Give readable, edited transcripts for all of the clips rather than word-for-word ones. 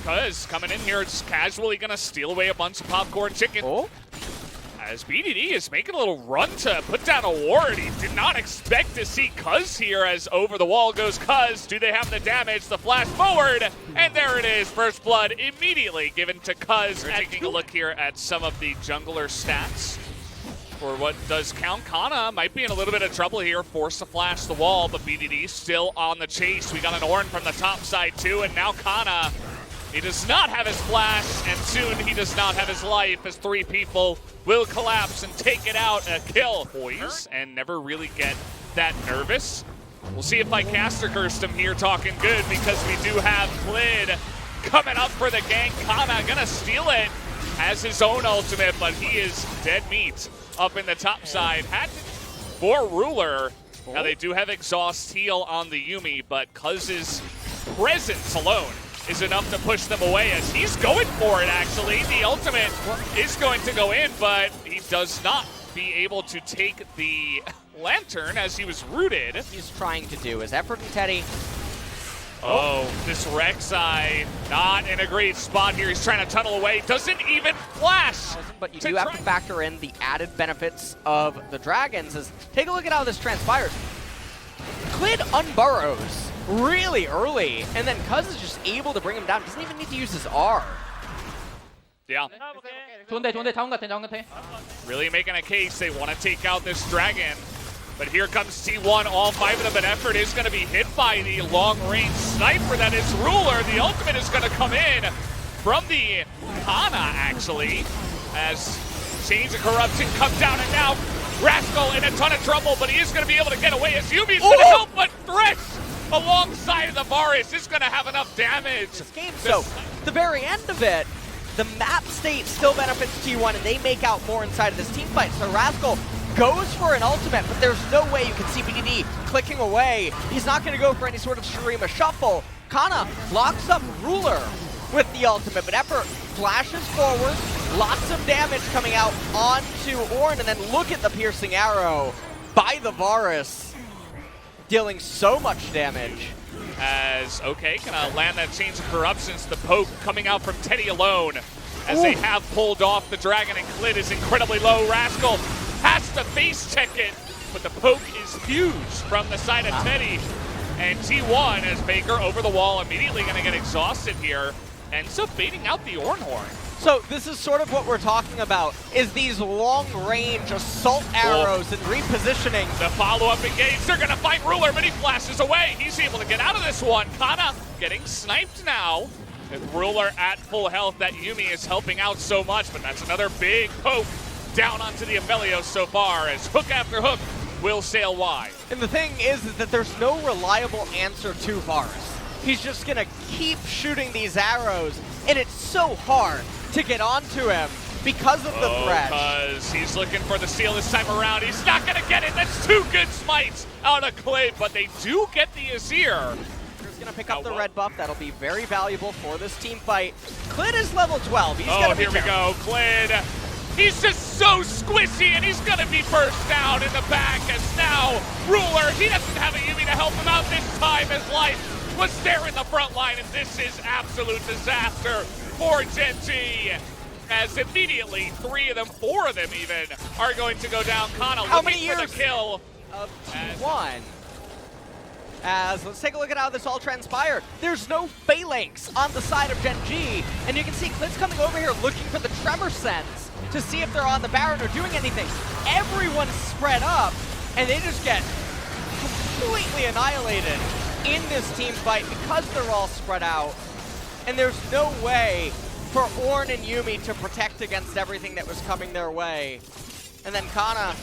Cuzz coming in here, just casually gonna steal away a bunch of popcorn chicken. Oh. As BDD is making a little run to put down a ward. He did not expect to see Cuzz here, as over the wall goes Cuzz. Do they have the damage? The flash forward, and there it is. First blood immediately given to Cuzz. We're taking a look here at some of the jungler stats for what does count. Canna might be in a little bit of trouble here, forced to flash the wall, but BDD still on the chase. We got an Ornn from the top side too, and now Canna, he does not have his flash, and soon he does not have his life, as 3 people will collapse and take it out. A kill. Poise and never really get that nervous. We'll see if I caster cursed him here talking good, because we do have CLID coming up for the gank. Canna gonna steal it, has his own ultimate, but he is dead meat up in the top side. Had to for Ruler. Now they do have exhaust heal on the Yuumi, but Cuzz's presence alone is enough to push them away, as he's going for it actually. The ultimate is going to go in, but he does not be able to take the lantern as he was rooted. He's trying to do is effort and Teddy. Oh, this Rek'Sai not in a great spot here. He's trying to tunnel away. Doesn't even flash. But you do have to factor in the added benefits of the dragons. Take a look at how this transpires. CLID unburrows really early, and then Cuzz is just able to bring him down. Doesn't even need to use his R. Yeah. Really making a case. They want to take out this dragon. But here comes T1, all 5 of them, but effort is going to be hit by the long-range sniper that is Ruler. The ultimate is going to come in from the Canna, actually, as Chains of Corruption comes down, and now RASCEL in a ton of trouble, but he is going to be able to get away, as Yuumi's going to help, but Thresh alongside the Varus is going to have enough damage. This game, so the very end of it, the map state still benefits T1, and they make out more inside of this team fight. So RASCEL goes for an ultimate, but there's no way you can see BDD clicking away. He's not going to go for any sort of Shurima shuffle. Canna locks up Ruler with the ultimate, but effort flashes forward. Lots of damage coming out onto Ornn, and then look at the piercing arrow by the Varus, dealing so much damage. As, okay, gonna land that Chains of Corruptions. The poke coming out from Teddy alone, as they have pulled off the dragon, and CLID is incredibly low. RASCEL has to face check it, but the poke is huge from the side of Teddy. And T1, as Faker over the wall, immediately gonna get exhausted here, ends up baiting out the Ornn horn. So this is sort of what we're talking about, is these long-range assault arrows and repositioning. The follow-up engage, they're gonna fight Ruler, but he flashes away. He's able to get out of this one. Canna getting sniped now. With Ruler at full health, that Yuumi is helping out so much, but that's another big poke down onto the Aphelios so far, as hook after hook will sail wide. And the thing is that there's no reliable answer to Varus. He's just gonna keep shooting these arrows, and it's so hard to get onto him because of the threat. Because he's looking for the steal this time around. He's not gonna get it. That's 2 good smites out of CLID, but they do get the Azir. He's gonna pick up the red buff. That'll be very valuable for this team fight. CLID is level 12. He's gonna be here we go. CLID. He's just so squishy, and he's gonna be burst down in the back, as now Ruler, he doesn't have a Yuumi to help him out this time. His life was there in the front line, and this is absolute disaster for Gen G, as immediately 3 of them, 4 of them even, are going to go down. Canna looking for the kill of T1. As let's take a look at how this all transpired. There's no phalanx on the side of Gen G, and you can see CLID's coming over here looking for the tremor sense to see if they're on the Baron or doing anything. Everyone's spread up, and they just get completely annihilated in this team fight because they're all spread out. And there's no way for Ornn and Yuumi to protect against everything that was coming their way. And then Canna,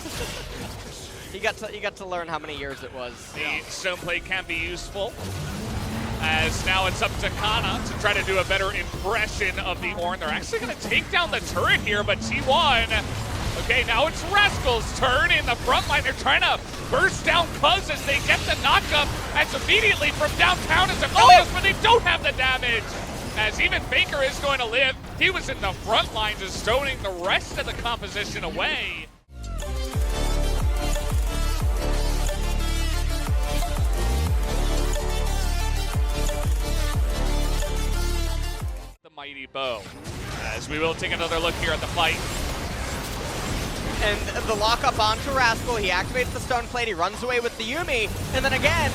you got to learn how many years it was. The stone plate can be useful, as now it's up to Canna to try to do a better impression of the Ornn. They're actually going to take down the turret here, but T1, okay, now it's RASCEL's turn in the front line. They're trying to burst down Cuzz as they get the knockup. That's immediately from downtown as Aphelios, but they don't have the damage. As even Faker is going to live. He was in the front line, just stoning the rest of the composition away. mighty bow. As we will take another look here at the fight. And the lockup onto RASCEL, he activates the stone plate, he runs away with the Yuumi, and then again,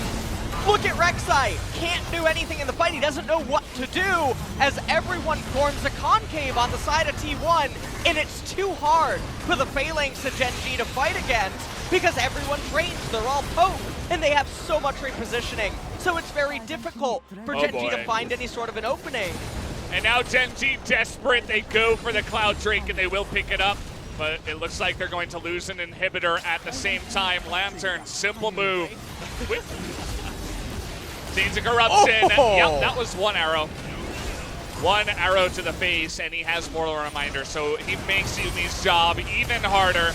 look at Rek'Sai, can't do anything in the fight, he doesn't know what to do, as everyone forms a concave on the side of T1, and it's too hard for the Phalanx to Gen G to fight against, because everyone's ranged, they're all poke, and they have so much repositioning, so it's very difficult for Gen G to find any sort of an opening. And now Gen G desperate, they go for the Cloud Drake and they will pick it up. But it looks like they're going to lose an inhibitor at the same time. Lantern, simple move. Scenes of Corruption. Oh. Yep, that was one arrow. One arrow to the face, and he has Mortal Reminder, so he makes Yumi's job even harder.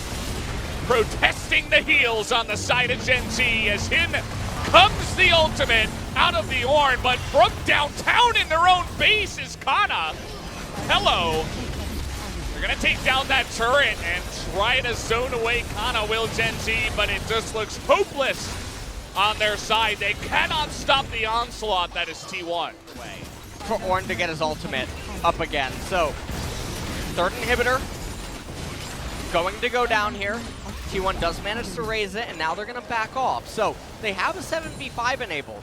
Protesting the heals on the side of Gen G as in comes the ultimate out of the Ornn, but from downtown in their own base is Canna. Hello. They're gonna take down that turret and try to zone away Canna, will Gen G, but it just looks hopeless on their side. They cannot stop the onslaught that is T1. For Ornn to get his ultimate up again. So, third inhibitor going to go down here. T1 does manage to raise it, and now they're gonna back off. So, they have a 7v5 enabled.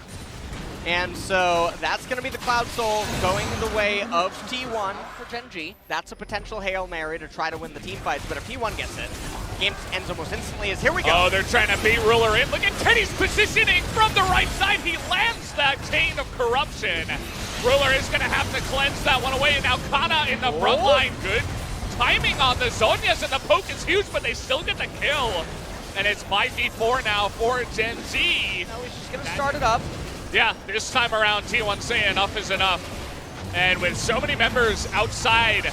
And so that's going to be the Cloud Soul going the way of T1 for Gen G. That's a potential Hail Mary to try to win the team fights, but if T1 gets it, game ends almost instantly as here we go. Oh, they're trying to bait Ruler in. Look at Teddy's positioning from the right side. He lands that Chain of Corruption. Ruler is going to have to cleanse that one away, and now Canna in the front line. Good timing on the Zhonya's, and the poke is huge, but they still get the kill. And it's 5v4 now for Gen G. No, he's just going to start it up. Yeah, this time around, T1 saying enough is enough. And with so many members outside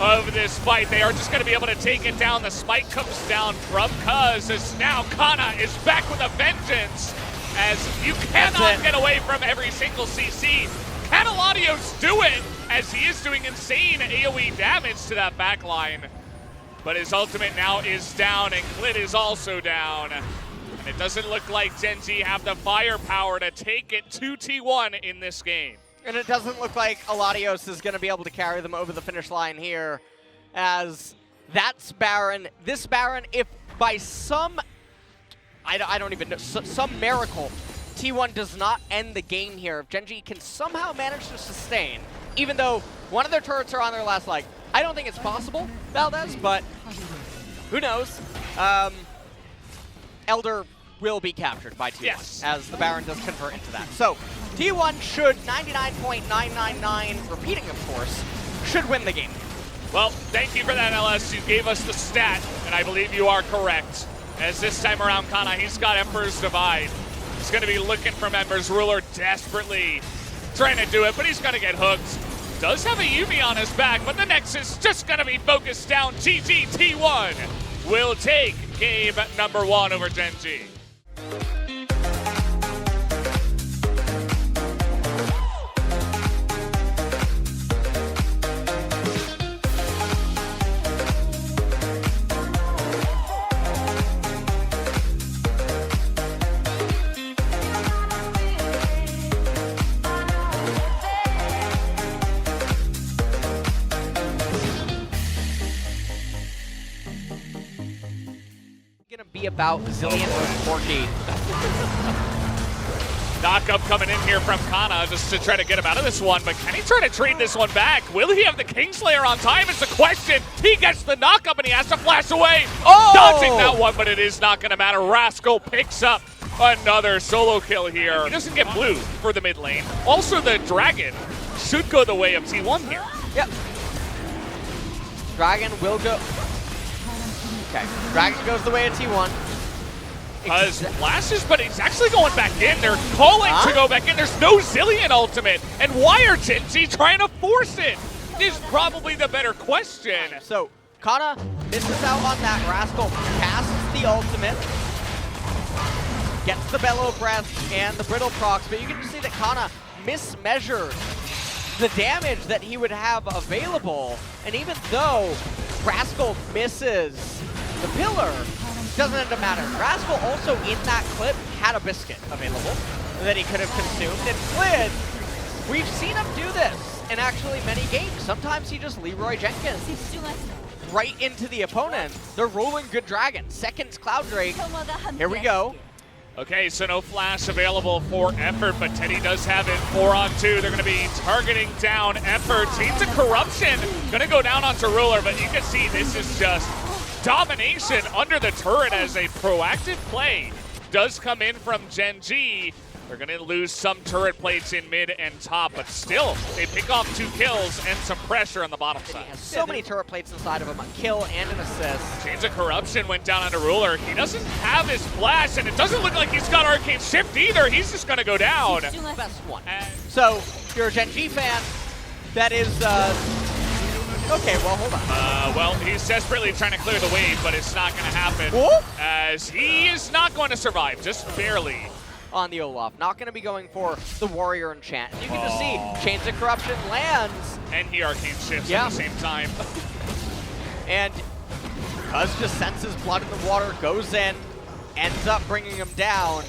of this fight, they are just going to be able to take it down. The spike comes down from Cuzz, as now Canna is back with a vengeance, as you cannot get away from every single CC. Can Eladios do it, as he is doing insane AoE damage to that backline. But his ultimate now is down, and CLID is also down. And it doesn't look like Gen G have the firepower to take it to T1 in this game. And it doesn't look like Eladios is going to be able to carry them over the finish line here, as that's Baron. This Baron, if by some, I don't even know, some miracle, T1 does not end the game here. If Gen G can somehow manage to sustain, even though one of their turrets are on their last leg. I don't think it's possible, Valdez, but who knows? Elder will be captured by T1, as the Baron does convert into that. So, T1 should 99.999, repeating of course, should win the game. Well, thank you for that, LS. You gave us the stat, and I believe you are correct. As this time around, Canna, he's got Emperor's Divide. He's going to be looking for members. Ruler desperately trying to do it, but he's going to get hooked. Does have a Yuumi on his back, but the Nexus just going to be focused down. GG T1 will take game number 1 over Gen G. Be about Zillion or Corky. Knockup coming in here from Canna just to try to get him out of this one, but can he try to trade this one back? Will he have the Kingslayer on time is the question. He gets the knockup and he has to flash away. Dodging that one, but it is not going to matter. RASCEL picks up another solo kill here. He doesn't get blue for the mid lane. Also, the Dragon should go the way of T1 here. Yep. Dragon will go. Okay, Dragon goes the way of T1. Cuzz flashes, but he's actually going back in. They're calling to go back in. There's no Zillion ultimate. And why are Gen G trying to force it? Is probably the better question. So, Canna misses out on that. RASCEL casts the ultimate. Gets the Bellow Breath and the Brittle procs, but you can just see that Canna mismeasured the damage that he would have available. And even though RASCEL misses the pillar, doesn't end up matter. RASCEL also in that clip had a biscuit available that he could have consumed, and CLID We've seen him do this in actually many games. Sometimes he just Leroy Jenkins right into the opponent. They're rolling good dragon. Seconds Cloud Drake. Here we go. Okay, so no flash available for Effort, but Teddy does have it 4-on-2. They're going to be targeting down Effort. Teams of Corruption going to go down onto Ruler, but you can see this is just domination under the turret as a proactive play does come in from Gen G. They're going to lose some turret plates in mid and top, but still, they pick off 2 kills and some pressure on the bottom side. He has so many turret plates inside of him, a kill and an assist. Chains of Corruption went down onto Ruler. He doesn't have his flash, and it doesn't look like he's got Arcane Shift either. He's just going to go down. Best one. So, if you're a Gen G fan, that is, okay, well, hold on. Well, he's desperately trying to clear the wave, but it's not going to happen. Whoa. As he is not going to survive, just barely. On the Olaf, not going to be going for the Warrior enchant. You can just see Chains of Corruption lands. And he Arcane Shifts at the same time. And Cuzz just senses blood in the water, goes in, ends up bringing him down.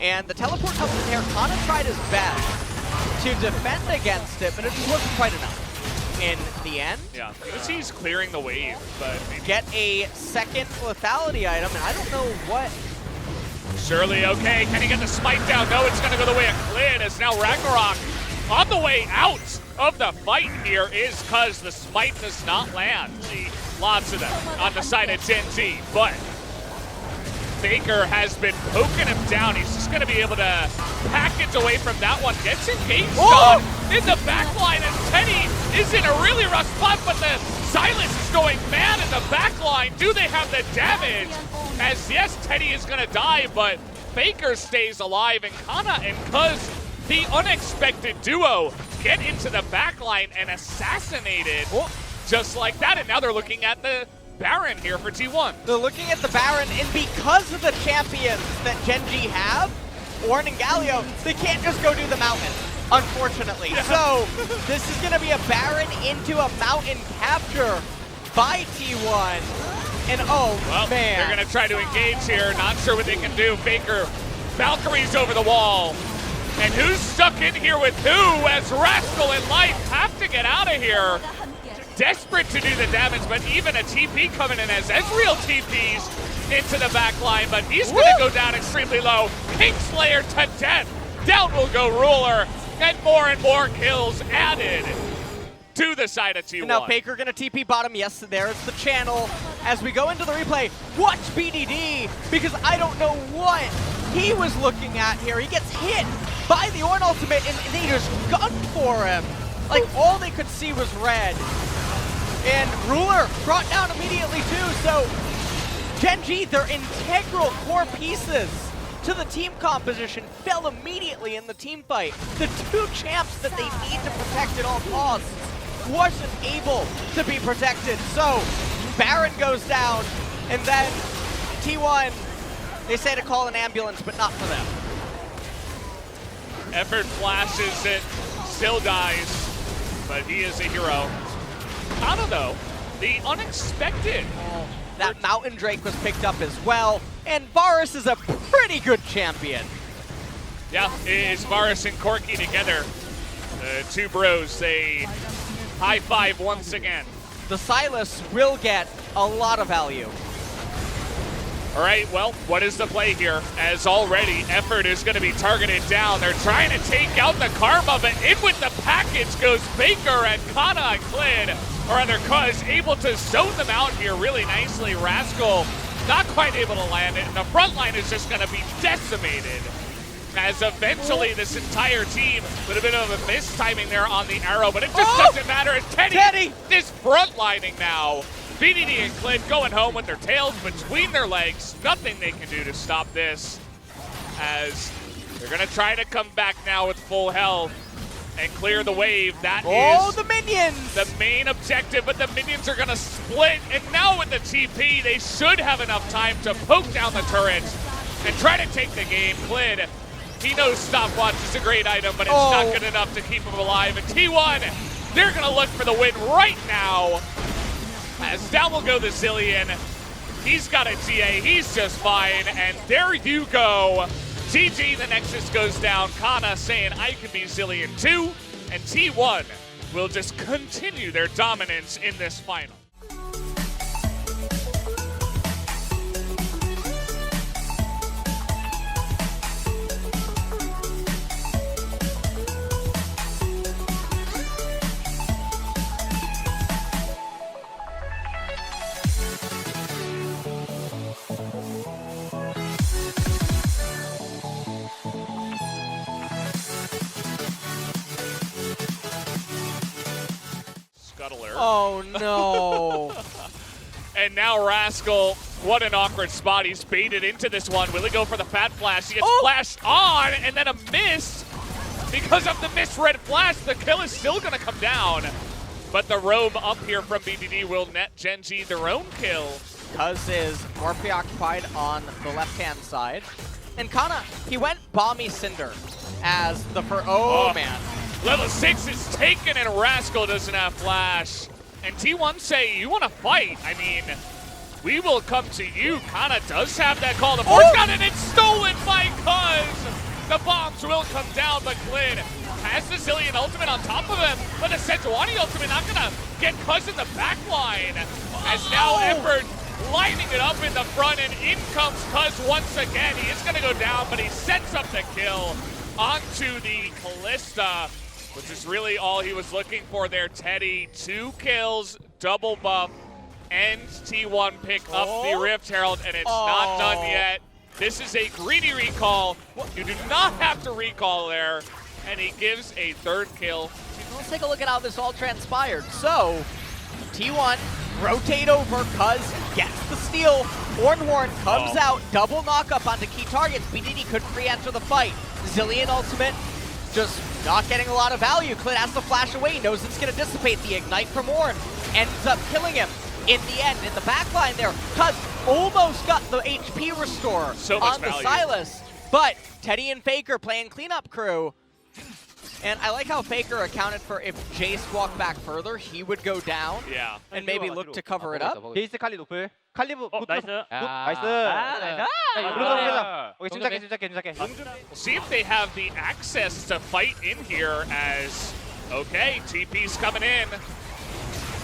And the teleport comes in here. Canna tried his best to defend against it, but it just wasn't quite enough. In the end, yeah, because he's clearing the wave, but get a second lethality item, and I don't know what. Surely, okay, can he get the smite down? No, it's going to go the way of CLID, as now Ragnarok on the way out of the fight here is Cuzz. The smite does not land. See, lots of them on the side of Gen G, but Faker has been poking him down. He's just going to be able to package away from that one. Gets engaged on in the back line, and Teddy is in a really rough spot, but the Silence is going mad in the back line. Do they have the damage? As yes, Teddy is going to die, but Faker stays alive, and Canna and Cuzz, the unexpected duo, get into the back line and assassinated just like that. And now they're looking at the Baron here for T1. They're looking at the Baron, and because of the champions that Gen G have, Ornn and Galio, they can't just go do the mountain, unfortunately. Yeah. So this is going to be a Baron into a mountain capture by T1. And oh, well, man. They're going to try to engage here. Not sure what they can do. Faker, Valkyrie's over the wall. And who's stuck in here with who as RASCEL and Life have to get out of here. Desperate to do the damage, but even a TP coming in as Ezreal TPs into the back line, but he's going to go down extremely low. Kingslayer to death. Down will go Ruler, and more kills added to the side of T1. And now Faker going to TP bottom. Yes, there's the channel. As we go into the replay, watch BDD, because I don't know what he was looking at here. He gets hit by the Ornn ultimate, and they just gunned for him. Like, all they could see was red. And Ruler brought down immediately too, so Gen G, their integral core pieces to the team composition, fell immediately in the team fight. The two champs that they need to protect at all costs wasn't able to be protected. So Baron goes down, and then T1, they say to call an ambulance, but not for them. Effort flashes it, still dies, but he is a hero. Canna, though, the unexpected. That Mountain Drake was picked up as well, and Varus is a pretty good champion. Yeah, it's Varus and Corki together. The two bros, they high five once again. The Silas will get a lot of value. All right, well, what is the play here? As already, Effort is going to be targeted down. They're trying to take out the Karma, but in with the package goes Faker and Canna and CLID, or rather Cuzz, able to zone them out here really nicely. RASCEL not quite able to land it, and the front line is just going to be decimated. As eventually this entire team, with a bit of a mistiming there on the arrow, but it just doesn't matter as Teddy is frontlining now. BDD and CLID going home with their tails between their legs. Nothing they can do to stop this, as they're going to try to come back now with full health and clear the wave. That is the minions! The main objective, but the minions are going to split, and now with the TP, they should have enough time to poke down the turrets and try to take the game. CLID, he knows stopwatch is a great item, but it's not good enough to keep him alive. And T1, they're going to look for the win right now. As down will go the Zillion. He's got a TA, he's just fine, and there you go. GG, the Nexus goes down. Canna saying I could be Zilean too. And T1 will just continue their dominance in this final. Oh no. And now RASCEL, what an awkward spot. He's baited into this one. Will he go for the fat flash? He gets flashed on and then a miss. Because of the misread flash, the kill is still going to come down. But the roam up here from BDD will net Gen G their own kill. Cuzz is more preoccupied on the left-hand side. And Canna, he went Bomby Cinder as the first. Oh man. Level 6 is taken and RASCEL doesn't have flash. And T1 say, you want to fight? I mean, we will come to you. Canna does have that call. The board's got it, it's stolen by Cuzz. The bombs will come down, but CLID has the Zilean ultimate on top of him. But the Sejuani ultimate not going to get Cuzz in the back line. As now Effort lining it up in the front, and in comes Cuzz once again. He is going to go down, but he sets up the kill onto the Kalista, which is really all he was looking for there. Teddy, 2 kills, double buff, and T1 pick up the Rift Herald, and it's not done yet. This is a greedy recall. You do not have to recall there, and he gives a 3rd kill. Let's take a look at how this all transpired. So, T1 rotate over, Cuzz gets the steal. Horn comes out, double knockup onto key targets. BDD couldn't re-enter the fight. Zilean ultimate just not getting a lot of value. CLID has to flash away, knows it's going to dissipate. The ignite from Ornn ends up killing him. In the end, in the back line there, Cuzz almost got the HP restore on the Sylas. But Teddy and Faker playing cleanup crew. And I like how Faker accounted for if Jace walked back further, he would go down. Yeah. And maybe look to cover it up. 베이스 칼리 노플. 칼리브 나이스. 나이스. 오케이, 침착해. We'll see if they have the access to fight in here as, okay, TP's coming in.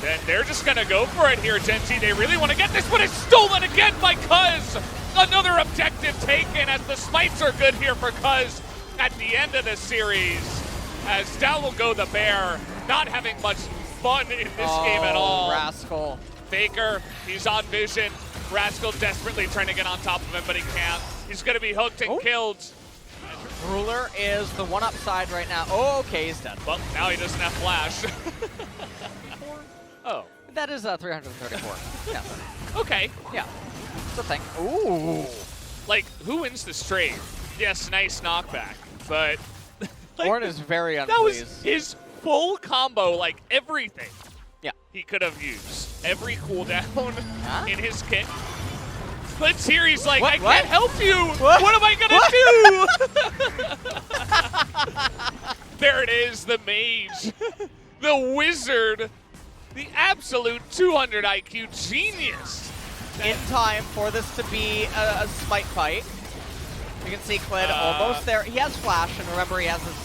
Then they're just going to go for it here, Gen G. They really want to get this, but it's stolen again by Cuzz. Another objective taken as the smites are good here for Cuzz at the end of the series. As down will go the Bear, not having much fun in this game at all. RASCEL. Faker, he's on vision. RASCEL desperately trying to get on top of him, but he can't. He's going to be hooked and killed. Ruler is the one upside right now. Oh, okay, he's dead. Well, now he doesn't have flash. Oh. That is 334. Yeah. Okay. Yeah. It's a thing. Ooh. Like, who wins this trade? Yes, nice knockback, but... like, Ornn is very unpleased. That was his full combo, like everything. Yeah. He could have used. Every cooldown in his kit. CLID's here, he's like, I can't help you! What am I gonna do? There it is, the mage. The wizard. The absolute 200 IQ genius. In time for this to be a smite fight. You can see CLID almost there. He has flash, and remember he has his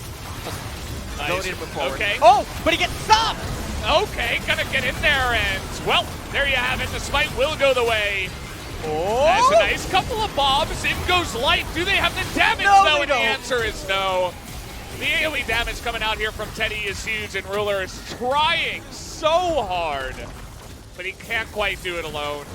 ability to move forward. Okay. Oh, but he gets stopped! Okay, gonna get in there, and, well, there you have it. The smite will go the way. Oh! That's a nice couple of bombs. In goes light. Do they have the damage, though? And the answer is no. The AoE damage coming out here from Teddy is huge, and Ruler is trying so hard, but he can't quite do it alone.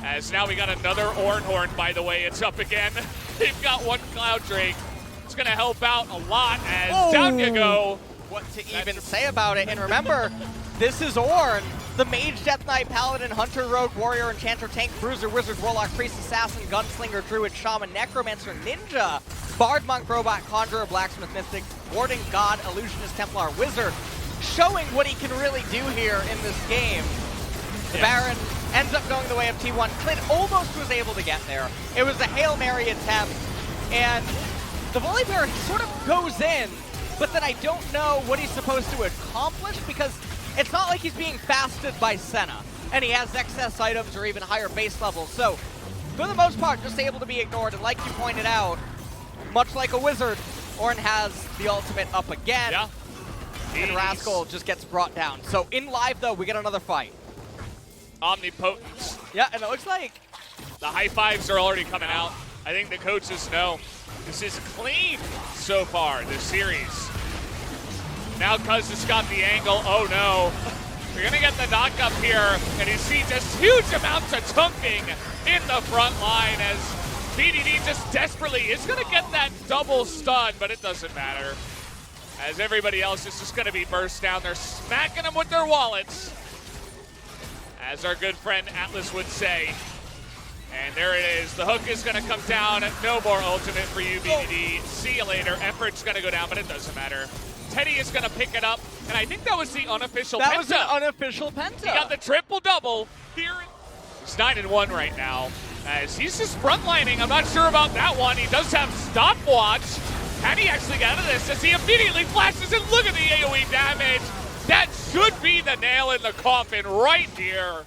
As now we got another Ornn, by the way. It's up again. They've got one Cloud Drake. It's going to help out a lot as down you go. What to even say about it? And remember, this is Ornn, the Mage, Death Knight, Paladin, Hunter, Rogue, Warrior, Enchanter, Tank, Bruiser, Wizard, Warlock, Priest, Assassin, Gunslinger, Druid, Shaman, Necromancer, Ninja, Bard, Monk, Robot, Conjurer, Blacksmith, Mystic, Warding, God, Illusionist, Templar, Wizard, showing what he can really do here in this game. The Baron ends up going the way of T1. CLID almost was able to get there. It was a Hail Mary attempt, and the Volibear sort of goes in, but then I don't know what he's supposed to accomplish because it's not like he's being fasted by Senna, and he has excess items or even higher base levels. So, for the most part, just able to be ignored, and like you pointed out, much like a wizard, Ornn has the ultimate up again. Yeah. And RASCEL just gets brought down. So in live, though, we get another fight. Omnipotence. Yeah, and it looks like The high fives are already coming out. I think the coaches know this is clean so far, this series. Now Cuzz has got the angle. Oh no. We're gonna get the knock up here, and you see just huge amounts of tunking in the front line as BDD just desperately is gonna get that double stun, but it doesn't matter. As everybody else is just gonna be burst down. They're smacking them with their wallets, as our good friend Atlas would say. And there it is. The hook is going to come down. No more ultimate for you, BDD. See you later. Effort's going to go down, but it doesn't matter. Teddy is going to pick it up, and I think that was the unofficial penta. that was an unofficial penta. He got the triple-double here. He's 9-1 right now, as he's just frontlining. I'm not sure about that one. He does have stopwatch. Can he actually get out of this as he immediately flashes, and look at the AoE damage. That should be the nail in the coffin right here.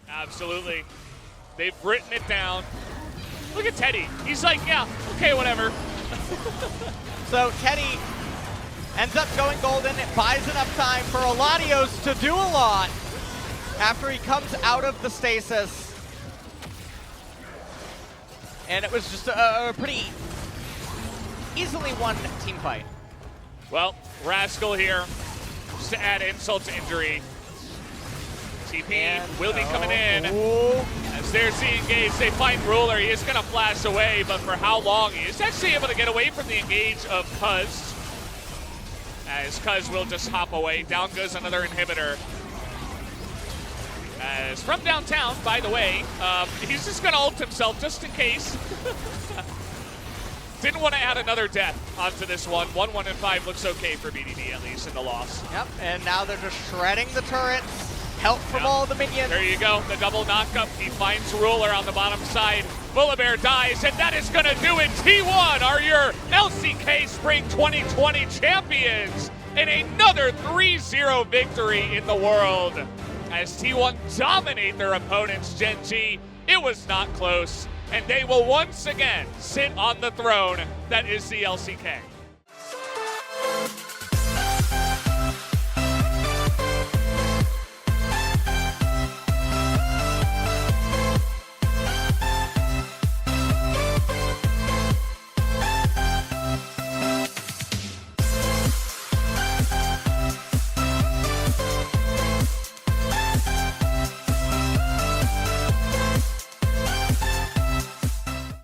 Absolutely. They've written it down. Look at Teddy. He's like, yeah, okay, whatever. So Teddy ends up going golden. It buys enough time for Alanios to do a lot after he comes out of the stasis. And it was just a pretty easily won team fight. Well, RASCEL here, just to add insult to injury. TP And will be coming in. Ooh. As there's the engage, they find Ruler. He is going to flash away, but for how long? He is actually able to get away from the engage of Cuzz. As Cuzz will just hop away. Down goes another inhibitor. As from downtown, by the way, he's just going to ult himself just in case. Didn't want to add another death onto this one. 1-1 and 5 looks okay for BDD, at least in the loss. Yep, and now they're just shredding the turrets. Help from all the minions. There you go, the double knockup. He finds Ruler on the bottom side. Bullabear dies, and that is going to do it. T1 are your LCK Spring 2020 champions in another 3-0 victory in the world. As T1 dominate their opponents, Gen G, it was not close. And they will once again sit on the throne that is the LCK.